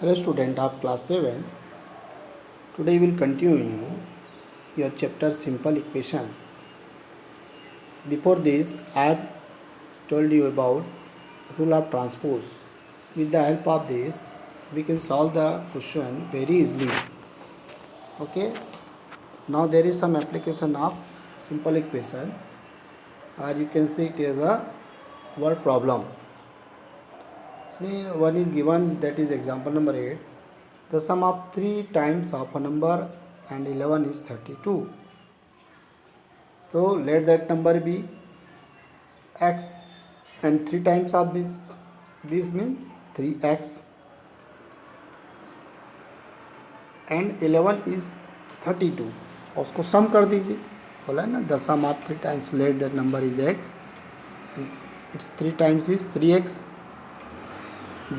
Hello student of class 7. Today we will continue your chapter simple equation. Before this I have told you about rule of transpose. With the help of this we can solve the question very easily. Okay. Now there is some application of simple equation, or you can say it as a word problem. इसमें one is given, that is example number 8. The sum of 3 times of a number and 11 is 32. So let that number be x, and 3 times of this means 3x, and 11 is 32. और उसको सम कर दीजिए. बोला है ना, the sum of 3 times let that number is x and its 3 times is 3x.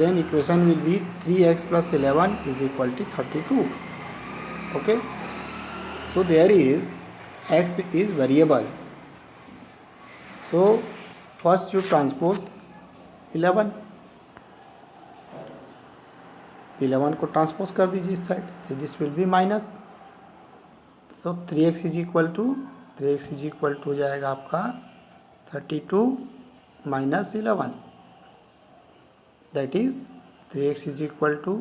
Then equation will be 3x plus 11 is equal to 32. Okay. So there is x is variable. So first you transpose 11. 11 को transpose कर दीजिए इस side, तो this will be minus. So 3x is equal to हो जाएगा आपका 32 minus 11. That is 3x is equal to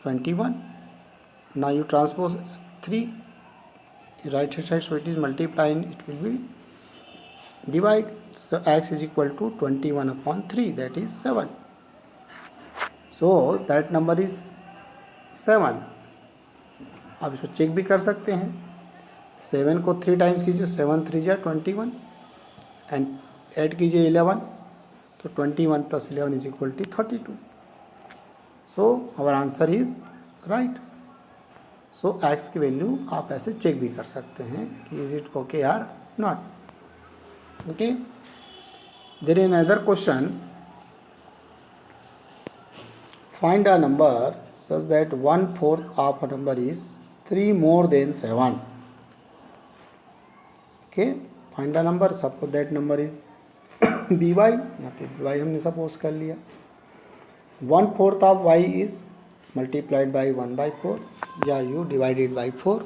21. Now you transpose 3 right hand side, so it is multiply and it will be divide. So x is equal to 21 upon 3, that is 7. So that number is 7. आप इसको check भी कर सकते हैं. 7 को 3 times कीजिए, 7 3 जा 21, and add कीजिए 11, तो 21 plus 11 is equal to 32. So our answer is right. So x की वैल्यू आप ऐसे चेक भी कर सकते हैं कि इज इट ओके और not. Okay. There is another question. Find a number such that 1/4 of a number is 3 more than 7. Okay. Find a number. Suppose that number is be Y. यहाँ पे be Y हमने suppose कर लिया. 1/4 of Y is multiplied by 1/4, या you divided by 4.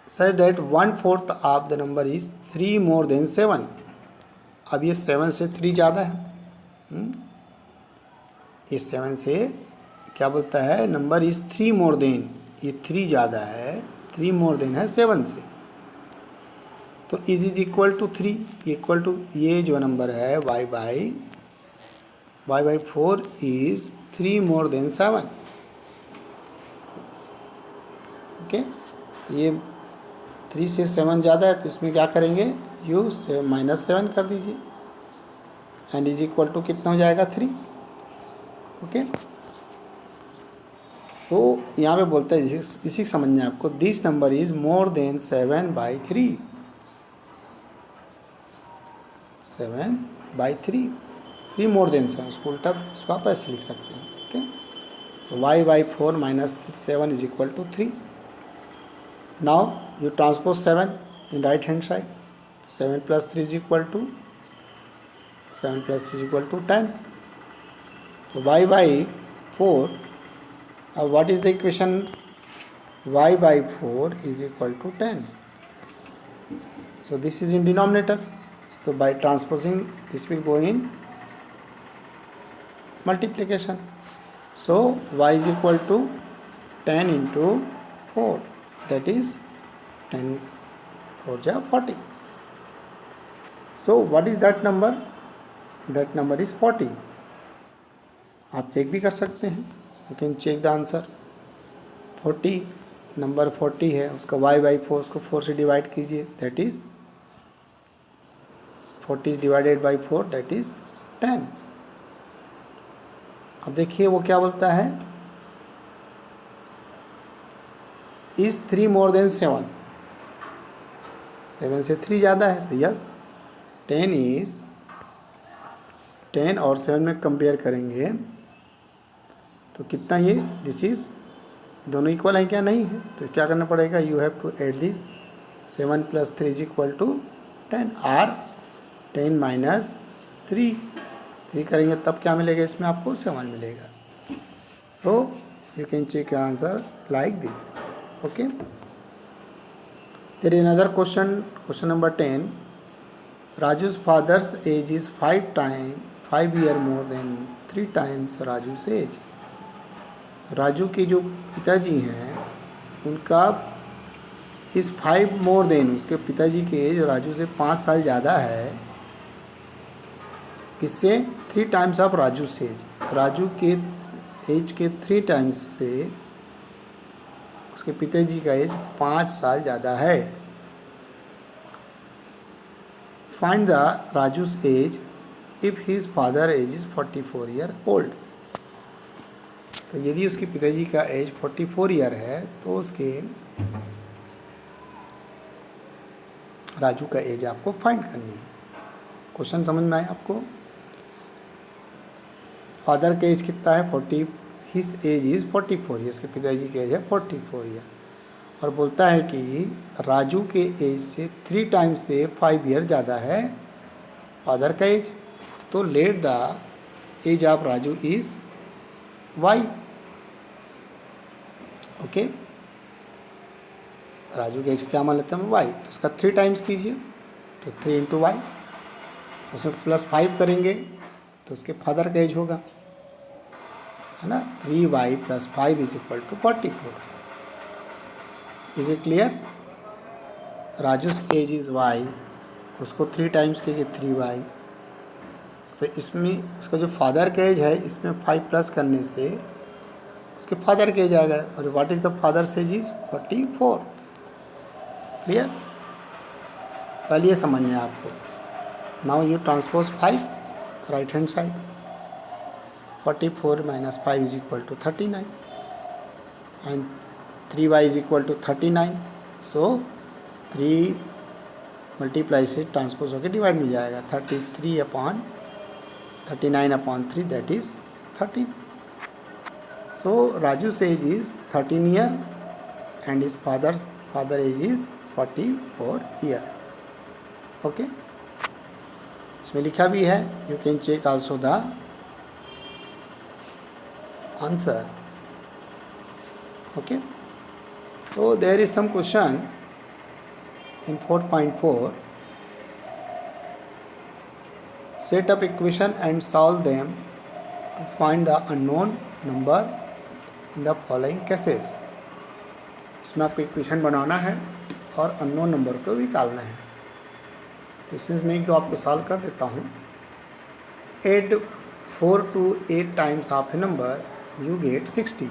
Such that 1/4 of the number is 3 more than 7. अब ये 7 से 3 ज़्यादा है. ये 7 से क्या बोलता है, नंबर इज 3 more than, ये 3 ज़्यादा है, 3 more than है 7 से. तो is equal to 3, equal to ये जो नंबर है y by 4 is 3 more than 7. Okay. ये 3 से 7 ज़्यादा है, तो इसमें क्या करेंगे, यू से -7 कर दीजिए, एंड इज इक्वल टू कितना हो जाएगा 3. ओके. तो यहाँ पे बोलते हैं, इसी समझना है आपको, this number is more than 7/3. 7/3, 3 more than 7. इसको उल्टा, इसको आप ऐसे लिख सकते हैं. Okay. So y/4 minus 7 is equal to 3. Now you transpose 7 in right hand side. 7 plus 3 is equal to 10. So y/4, what is the equation? y/4 is equal to 10. So this is in denominator. So by transposing, this will go in multiplication. So y is equal to 10 into 4, that is 10 4 ja 40. So what is that number? That number is 40. आप check भी कर सकते हैं. You can check the answer. 40 number 40 है, उसका y/4, उसको 4 से divide कीजिए, that is 40 divided by 4, that is 10. अब देखिए वो क्या बोलता है, इज 3 more than 7. 7 से 3 ज़्यादा है, तो यस 10 और 7 में कंपेयर करेंगे तो कितना, ये दिस इज दोनों इक्वल हैं क्या, नहीं है, तो क्या करना पड़ेगा, you have to add this. 7 + 3 is equal to 10, or 10 - 3, 3 करेंगे तब क्या मिलेगा, इसमें आपको 7 मिलेगा. So you can check your answer like this. Okay. There is another question number 10. Raju's father's age is 5 year more than 3 times Raju's age. Raju के जो पिताजी हैं उनका इस 5 मोर देन, उसके पिताजी के एज राजू से 5 साल ज़्यादा है. किससे? 3 टाइम्स ऑफ राजू से एज. राजू के एज के 3 टाइम्स से उसके पिताजी का एज 5 साल ज़्यादा है. Find the Raju's age if his father age is 44 year old. तो यदि उसके पिताजी का एज 44 ईयर है तो उसके राजू का एज आपको फाइंड करनी है. क्वेश्चन समझ में आए आपको? फादर का एज कितना है? 40. His age is 44 year. उसके पिताजी का एज है 44 ईयर. और बोलता है कि राजू के एज से 3 टाइम्स से 5 ईयर ज़्यादा है फादर का एज. तो let the age of Raju is Y. Okay. Raju के एज क्या मान लेते हैं हम? वाई. तो उसका 3 टाइम्स कीजिए. तो 3 इंटू वाई, उसमें +5 करेंगे तो उसके फादर का एज होगा, है ना. 3y + 5 is equal to 44. Is it clear? राजू's एज इज़ वाई, उसको 3 टाइम्स कीजिए 3y. तो इसमें उसका जो फादर का एज है इसमें 5 प्लस करने से उसके फादर का एज आ गया. और what is the father's age is 44. Clear? पहले ये समझना है आपको. Now you transpose 5 right hand side. 44 - 5 is equal to 39 and 3y is equal to 39. So 3 multiply से ट्रांसपोज होकर डिवाइड मिल जाएगा. 39/3 that is 13. So Raju age is 13 year and his father age is 44 year. Okay. इसमें लिखा भी है. You can check also the answer. Okay. So there is some question in 4.4. Set up equation and solve them to find the unknown number in the following cases. इसमें आपको equation बनाना है और unknown number को निकालना है. इसमें मैं 1-2 आपको सॉल्व कर देता हूँ. Add 4 to 8 times of a number, you get 60.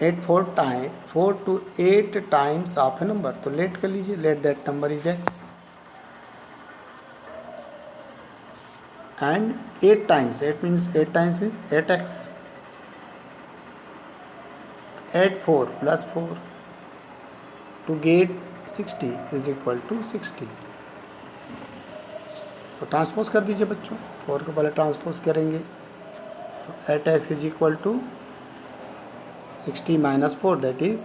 Add 4 to 8 times of a number. तो लेट कर लीजिए. Let that number is x. And 8 times, 8 means 8x. Add 4 + 4 to get 60 is equal to 60. तो transpose कर दीजिए बच्चों. 4 को पहले transpose करेंगे तो 8x is equal to 60 - 4 that is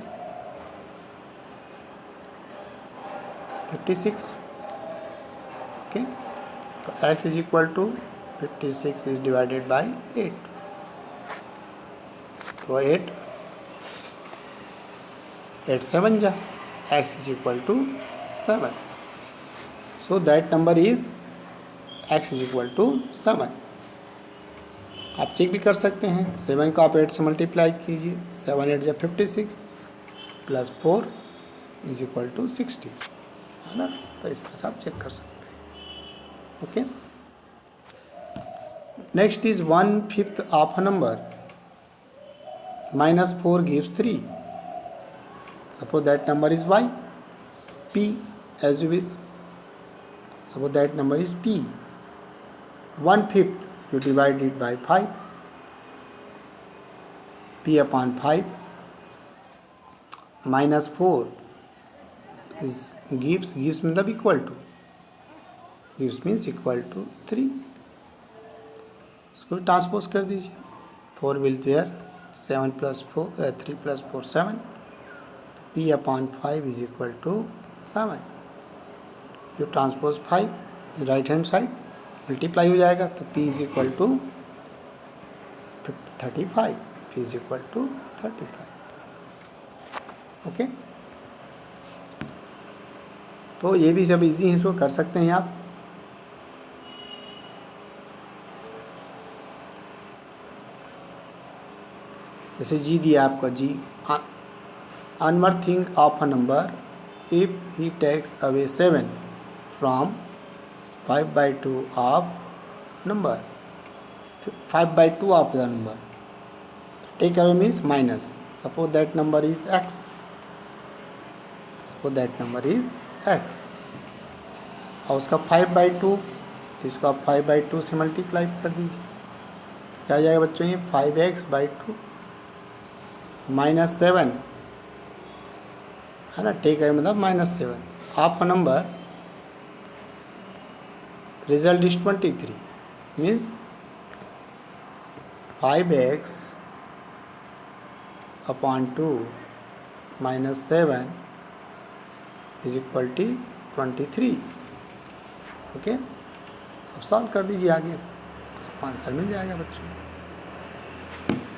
56. Okay. So x is equal to 56 is divided by 8. So 8 7 जा, x is equal to 7. So that number is x is equal to 7. आप चेक भी कर सकते हैं. 7 को आप 8 से मल्टीप्लाई कीजिए. 7 8 जा 56 + 4 इज इक्वल टू 60, है ना. तो इस तरह से आप चेक कर सकते हैं. Okay. Next is 1/5 of a number. -4 gives 3. Suppose that number is y. P as you wish. Suppose that number is P. 1/5 you divide it by 5. P/5 -4 is gives मतलब equal to. Gives means equal to 3. इसको transpose कर दीजिए. 4 will there. 7 + 4 3 + 4 7. P/5 is equal to 7. You transpose 5 right hand side. Multiply हो जाएगा तो p is equal to 35, p is equal to 35। Okay, तो ये भी सब इजी है, इसको कर सकते हैं आप। जैसे जी दिया आपका, जी Anwar think of a number if he takes away 7 from 5/2 of number, 5/2 of the number, take away means minus, suppose that number is x, suppose that number is x, और उसका 5/2, तो इसको आप 5/2 से मल्टीप्लाई कर दीजिए, क्या आ जाएगा बच्चों, ये 5x/2 -7 है ना, टेक है मतलब -7 of a number, result is 23 means 5x/2 -7 is equal to 23। Okay, अब सॉल्व कर दीजिए आगे, तो आंसर मिल जाएगा बच्चों।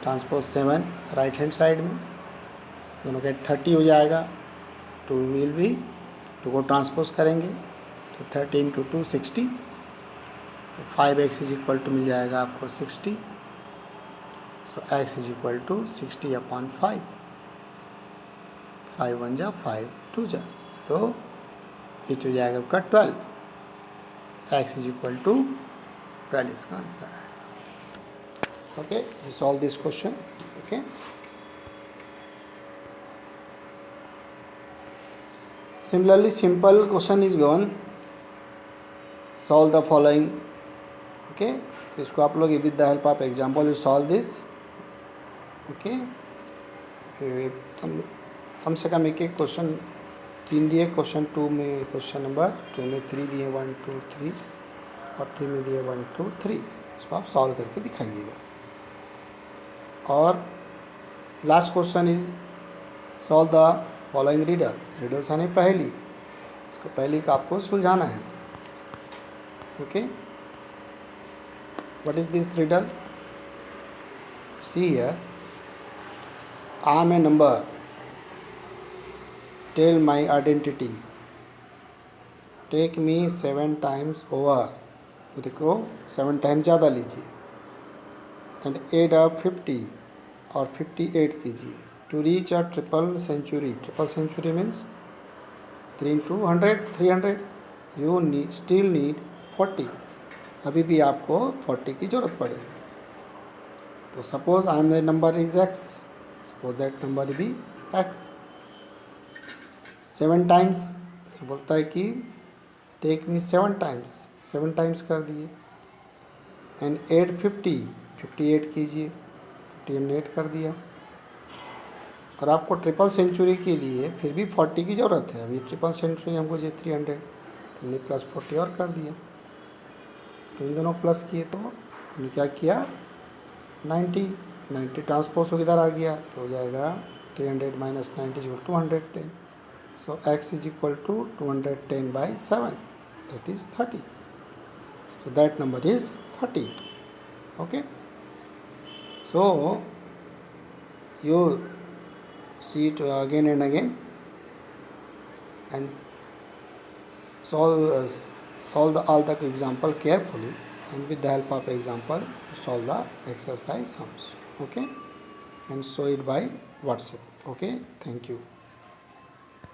ट्रांसपोज 7 राइट हैंड साइड में, दोनों का 30 हो जाएगा, 2 विल भी 2 को ट्रांसपोज करेंगे तो 13 × 2 60, तो 5x इज इक्वल टू मिल जाएगा आपको 60, सो x इज इक्वल टू 60/5, 5 1 जा 5 2 जा, तो इट हो जाएगा आपका 12, x इज इक्वल टू 12 इसका आंसर आएगा। Okay, you solve this question. Okay, similarly simple question is given, solve the following। Okay, तो इसको आप लोग with the help of example you solve this. Okay, कम से कम एक एक क्वेश्चन 3 दिए, क्वेश्चन 2 में, क्वेश्चन नंबर 2 में 3 दिए, 1 2 3, और 3 में दिए 1 2 3, इसको आप सॉल्व करके दिखाइएगा। और last question is solve the following riddles, riddles यानी पहेली, इसको पहेली का आपको सुलझाना है। Okay, what is this riddle, see here, I am a number, tell my identity, take me 7 times over, मेरे को 7 टाइम्स ज़्यादा लीजिए, एंड एड अप 50 और 58 कीजिए, to reach a triple century, triple century means 3 × 100 300, you still need 40, अभी भी आपको 40 की ज़रूरत पड़ेगी। तो suppose I am the number is x, suppose that number भी x, 7 टाइम्स, इसे बोलता है कि टेक मी 7 टाइम्स, 7 टाइम्स कर दिए, एंड 58 कीजिए, 50 हमने 8 कर दिया, और आपको ट्रिपल सेंचुरी के लिए फिर भी 40 की ज़रूरत है, अभी ट्रिपल सेंचुरी हमको चाहिए 300, तो हमने +40 और कर दिया, तो इन दोनों प्लस किए तो हमने क्या किया 90 ट्रांसपोज हो इधर आ गया, तो हो जाएगा 300 - 90 = 210, so x is equal to 210/7, that is 30, so that number is 30. Okay, so you see it again and again and solve all the example carefully, and with the help of example solve the exercise sums. Okay, and show it by WhatsApp. Okay, thank you.